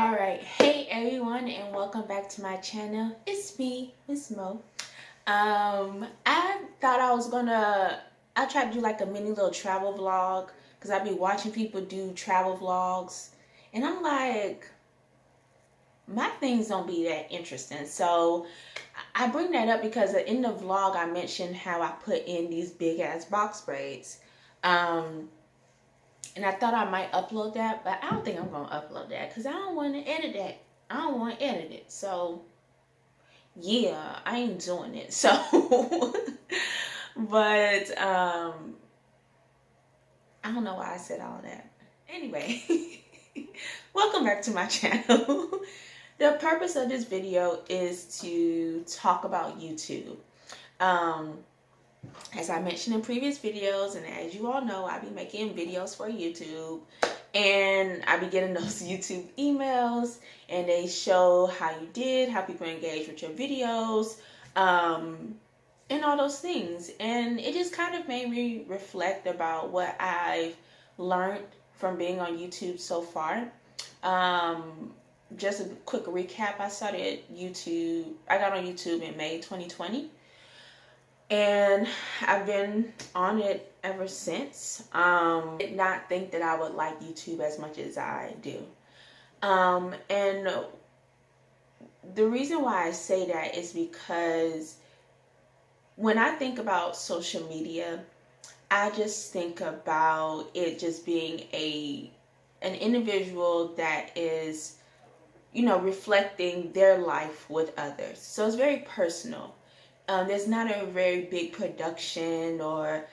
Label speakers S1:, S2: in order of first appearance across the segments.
S1: Alright, hey everyone, and welcome back to my channel. It's me, Miss Mo. I thought I tried to do like a mini little travel vlog because I be watching people do travel vlogs, and I'm like, my things don't be that interesting. So I bring that up because in the vlog I mentioned how I put in these big ass box braids. And I thought I might upload that, but I don't think I'm going to upload that because I don't want to edit that. I don't want to edit it. So, yeah, I ain't doing it. So, but I don't know why I said all of that. Anyway, welcome back to my channel. The purpose of this video is to talk about YouTube. As I mentioned in previous videos, and as you all know, I be making videos for YouTube, and I be getting those YouTube emails, and they show how you did, how people engage with your videos, and all those things. And it just kind of made me reflect about what I've learned from being on YouTube so far. Just a quick recap, I got on YouTube in May 2020. And I've been on it ever since. Did not think that I would like YouTube as much as I do. And the reason why I say that is because when I think about social media, I just think about it just being an individual that is, reflecting their life with others. So it's very personal. There's not a very big production or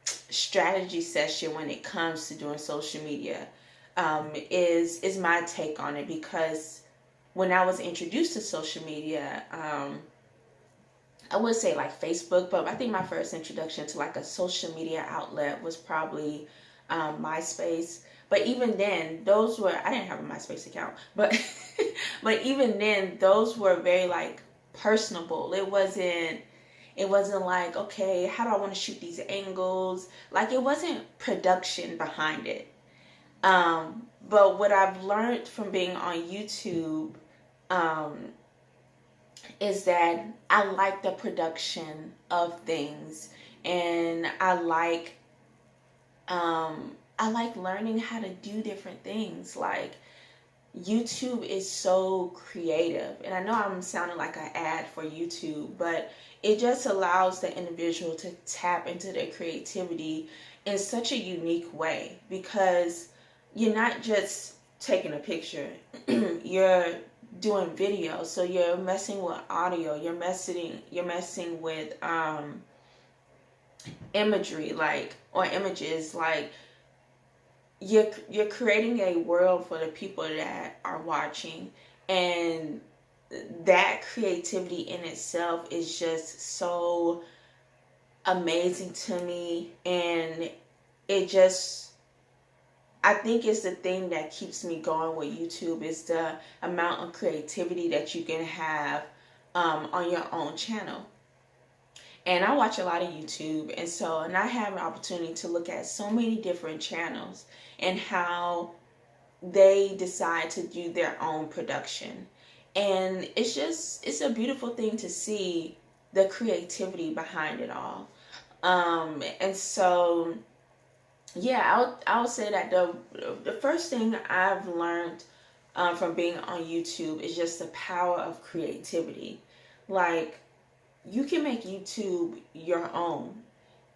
S1: strategy session when it comes to doing social media. Is my take on it, because when I was introduced to social media, I would say like Facebook, but I think my first introduction to like a social media outlet was probably MySpace. But even then, I didn't have a MySpace account, but but even then, those were very like personable. It wasn't like, okay, how do I want to shoot these angles? Like, it wasn't production behind it. But what I've learned from being on YouTube is that I like the production of things, and I like learning how to do different things. Like, YouTube is so creative, and I know I'm sounding like an ad for YouTube, but it just allows the individual to tap into their creativity in such a unique way, because you're not just taking a picture, you're doing video, so you're messing with audio, you're messing with imagery, like, or images, like you're creating a world for the people that are watching, and that creativity in itself is just so amazing to me. And I think it's the thing that keeps me going with YouTube, is the amount of creativity that you can have on your own channel. And I watch a lot of YouTube, and I have an opportunity to look at so many different channels and how they decide to do their own production. And it's a beautiful thing to see the creativity behind it all. And so, yeah, I'll say that the first thing I've learned from being on YouTube is just the power of creativity. Like, you can make YouTube your own.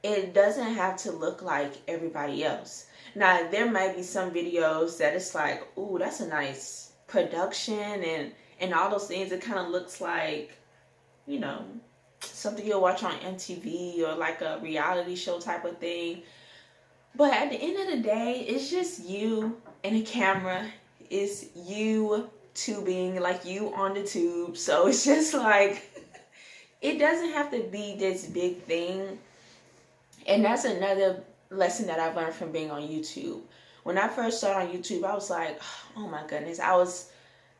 S1: It doesn't have to look like everybody else. Now, there might be some videos that it's like, ooh, that's a nice production and all those things. It kind of looks like, something you'll watch on MTV or like a reality show type of thing. But at the end of the day, it's just you and a camera. It's you tubing, like you on the tube. So it's just like, it doesn't have to be this big thing. And that's another lesson that I've learned from being on YouTube. When I first started on YouTube, I was like, oh my goodness, I was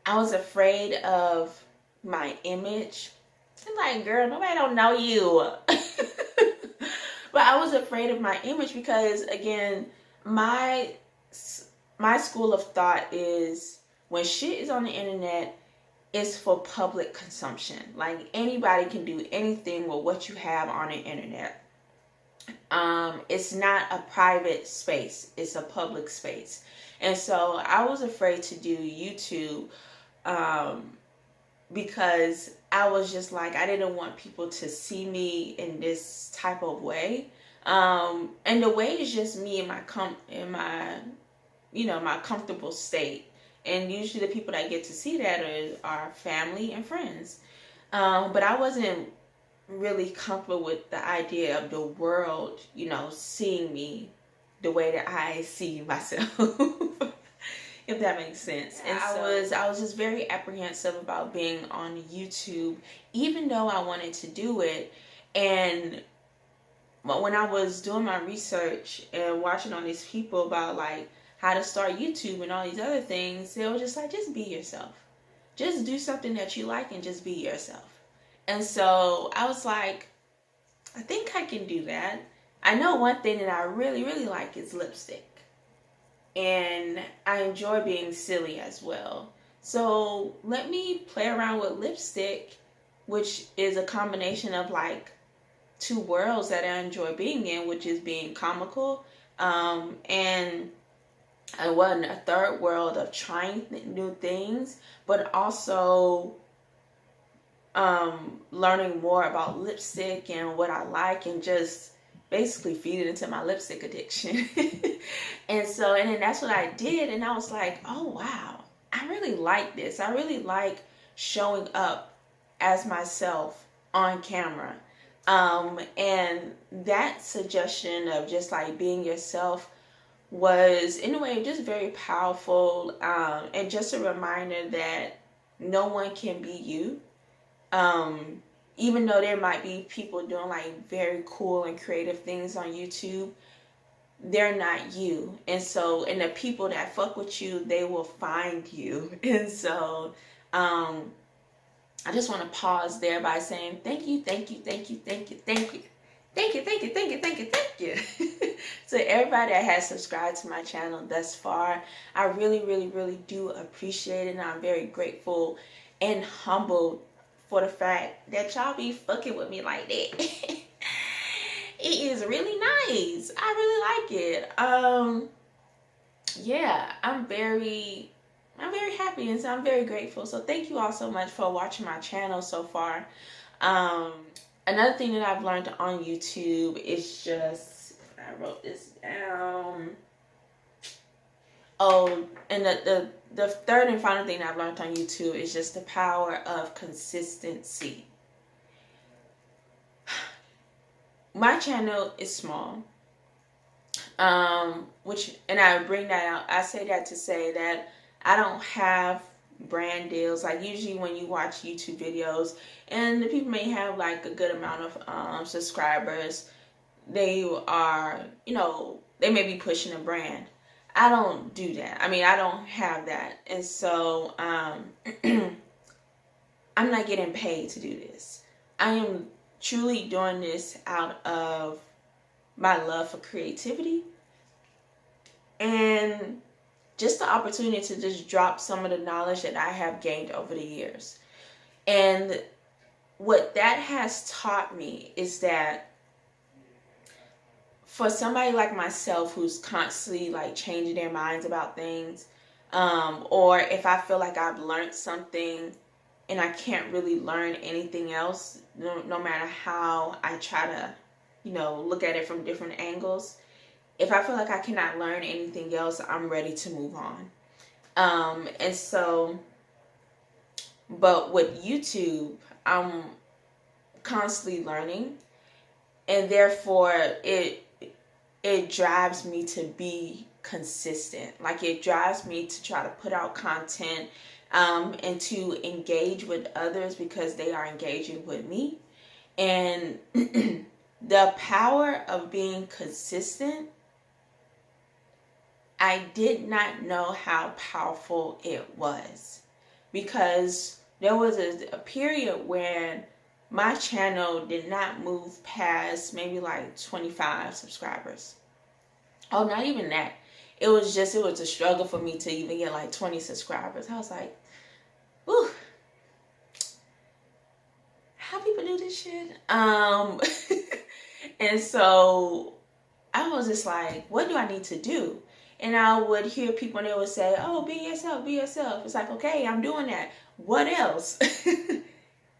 S1: afraid of my image. I'm like, girl, nobody don't know you. But I was afraid of my image because, again, my school of thought is, when shit is on the internet, it's for public consumption. Like anybody can do anything with what you have on the internet. It's not a private space, it's a public space. And so I was afraid to do YouTube, because I was just like, I didn't want people to see me in this type of way. And the way is just me in my my comfortable state. And usually the people that get to see that are family and friends. But I wasn't really comfortable with the idea of the world, seeing me the way that I see myself. If that makes sense. And so I was just very apprehensive about being on YouTube, even though I wanted to do it. And when I was doing my research and watching all these people about like how to start YouTube and all these other things, they were just like, just be yourself. Just do something that you like and just be yourself. And so I was like, I think I can do that. I know one thing that I really, really like is lipstick. And I enjoy being silly as well. So let me play around with lipstick, which is a combination of like two worlds that I enjoy being in, which is being comical, and a third world of trying new things, but also learning more about lipstick and what I like, and just basically feed it into my lipstick addiction. And then that's what I did. And I was like, oh wow, I really like this. I really like showing up as myself on camera. And that suggestion of just like being yourself was in a way just very powerful, and just a reminder that no one can be you. Even though there might be people doing like very cool and creative things on YouTube, they're not you. And the people that fuck with you, they will find you. And so I just want to pause there by saying thank you to everybody that has subscribed to my channel thus far. I really, really, really do appreciate it, and I'm very grateful and humbled for the fact that y'all be fucking with me like that. It is really nice. I really like it. Yeah, I'm very happy, and so I'm very grateful. So thank you all so much for watching my channel so far. Another thing that I've learned on YouTube is just, I wrote this down. Oh, and the third and final thing that I've learned on YouTube is just the power of consistency. My channel is small, and I bring that out. I say that to say that I don't have brand deals. Like usually when you watch YouTube videos and the people may have like a good amount of subscribers, they are, they may be pushing a brand. I don't do that. I mean, I don't have that. And so I'm not getting paid to do this. I am truly doing this out of my love for creativity and just the opportunity to just drop some of the knowledge that I have gained over the years. And what that has taught me is that for somebody like myself who's constantly like changing their minds about things, or if I feel like I've learned something and I can't really learn anything else, no matter how I try to, look at it from different angles, if I feel like I cannot learn anything else, I'm ready to move on. But with YouTube, I'm constantly learning, and therefore it drives me to be consistent. Like it drives me to try to put out content, and to engage with others because they are engaging with me. And the power of being consistent, I did not know how powerful it was, because there was a period when my channel did not move past maybe like 25 subscribers. Oh, not even that. it was a struggle for me to even get like 20 subscribers. I was like, ooh, how people do this shit? And so I was just like, what do I need to do? And I would hear people and they would say, oh, be yourself, be yourself. It's like, okay, I'm doing that. What else?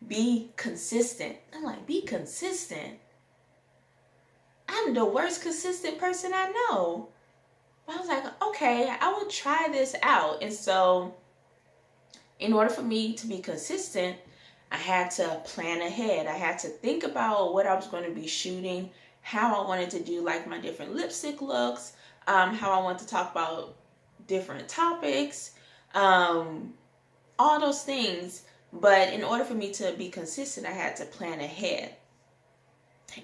S1: Be consistent. I'm like, be consistent? I'm the worst consistent person I know. But I was like, okay, I will try this out. And so in order for me to be consistent, I had to plan ahead. I had to think about what I was going to be shooting, how I wanted to do like my different lipstick looks, how I want to talk about different topics, all those things. But in order for me to be consistent, I had to plan ahead.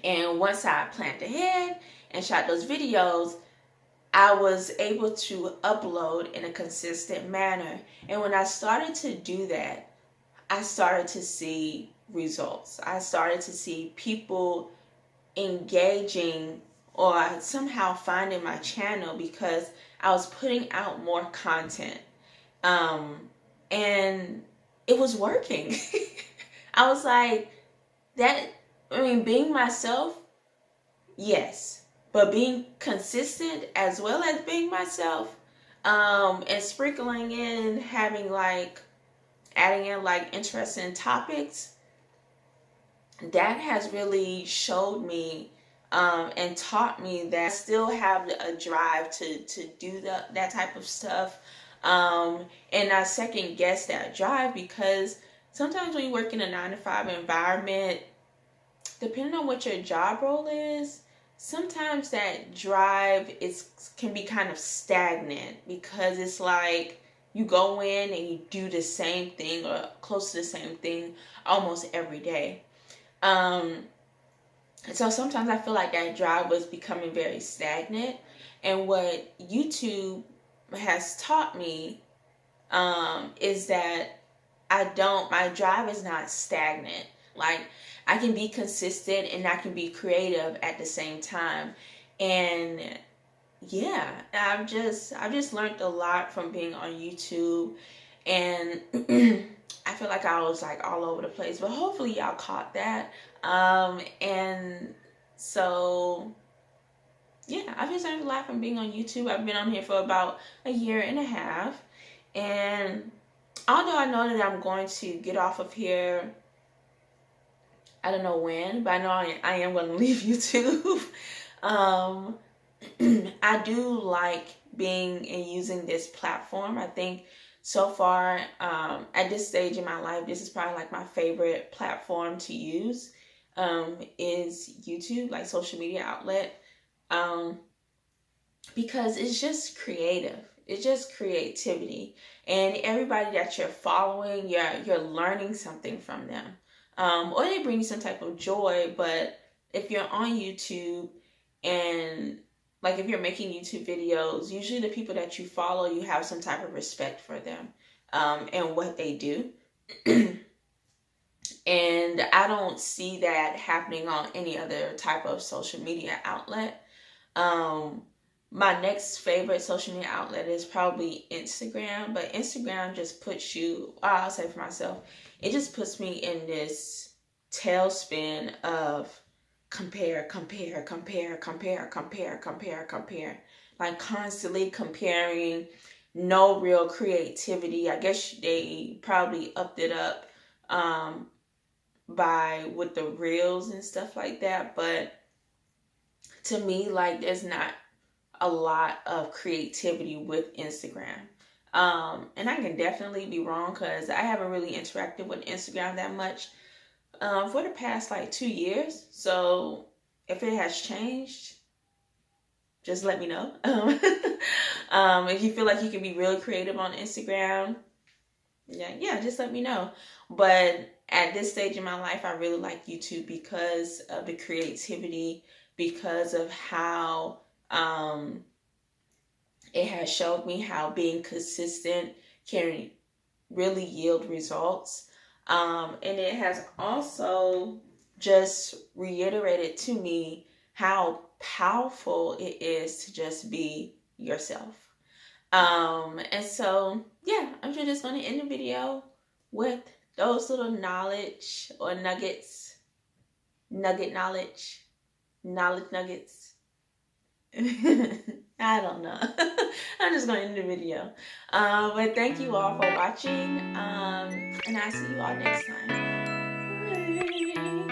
S1: And once I planned ahead and shot those videos, I was able to upload in a consistent manner. And when I started to do that, I started to see results. I started to see people engaging or somehow finding my channel because I was putting out more content. And it was working. I was like, being myself, yes. But being consistent as well as being myself, and sprinkling in, adding in like interesting topics, that has really showed me and taught me that I still have a drive to do that type of stuff. And I second guess that drive because sometimes when you work in a 9-to-5 environment, depending on what your job role is, sometimes that drive can be kind of stagnant because it's like you go in and you do the same thing or close to the same thing almost every day. So sometimes I feel like that drive was becoming very stagnant. And what YouTube has taught me is that my drive is not stagnant. Like, I can be consistent and I can be creative at the same time. And yeah, I've just learned a lot from being on YouTube, and I feel like I was like all over the place, but hopefully y'all caught that. And so yeah, I've just learned a lot from being on YouTube. I've been on here for about a year and a half, and although I know that I'm going to get off of here, I don't know when, but I know I am going to leave YouTube. I do like being and using this platform. I think so far, at this stage in my life, this is probably like my favorite platform to use, is YouTube, like social media outlet, because it's just creative. It's just creativity, and everybody that you're following, you're learning something from them, or they bring you some type of joy. But if you're on YouTube and like if you're making YouTube videos, usually the people that you follow, you have some type of respect for them, and what they do. And I don't see that happening on any other type of social media outlet. My next favorite social media outlet is probably Instagram, but Instagram just puts you, I'll say for myself, it just puts me in this tailspin of compare, like constantly comparing, no real creativity. I guess they probably upped it up with the reels and stuff like that, but to me, like, there's not a lot of creativity with Instagram. And I can definitely be wrong because I haven't really interacted with Instagram that much for the past like 2 years. So if it has changed, just let me know. If you feel like you can be really creative on Instagram, yeah, just let me know. But at this stage in my life, I really like YouTube because of the creativity, because of how it has showed me how being consistent can really yield results. And it has also just reiterated to me how powerful it is to just be yourself. And so, yeah, I'm just going to end the video with those little knowledge or nuggets, nugget knowledge nuggets. I don't know. I'm just going to end the video. But thank you all for watching. And I'll see you all next time. Bye.